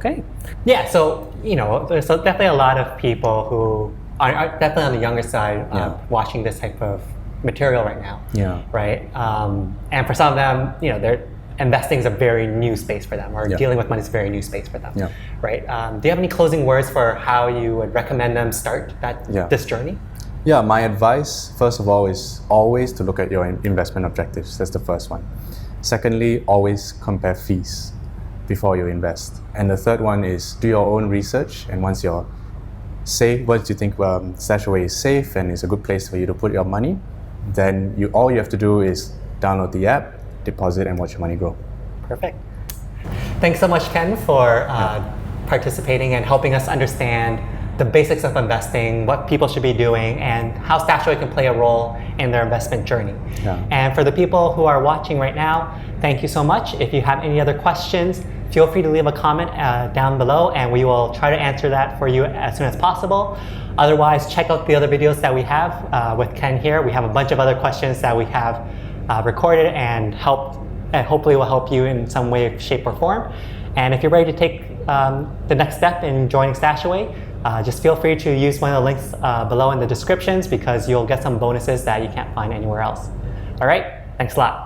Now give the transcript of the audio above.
Okay. Yeah, so, there's definitely a lot of people who are definitely on the younger side watching this type of material right now. Yeah. Right? And for some of them, they're investing is a very new space for them, or dealing with money is a very new space for them. Yeah. Right? Do you have any closing words for how you would recommend them start this journey? Yeah, my advice, first of all, is always to look at your investment objectives. That's the first one. Secondly, always compare fees before you invest. And the third one is do your own research. And once you're safe, once you think StashAway is safe and is a good place for you to put your money, then all you have to do is download the app, deposit, and watch your money grow. Perfect. Thanks so much, Ken, for participating and helping us understand the basics of investing, what people should be doing, and how StashAway can play a role in their investment journey. Yeah. And for the people who are watching right now, thank you so much. If you have any other questions, feel free to leave a comment down below, and we will try to answer that for you as soon as possible. Otherwise, check out the other videos that we have with Ken here. We have a bunch of other questions that we have recorded and hopefully will help you in some way, shape, or form. And if you're ready to take the next step in joining StashAway, just feel free to use one of the links below in the descriptions, because you'll get some bonuses that you can't find anywhere else. All right, thanks a lot.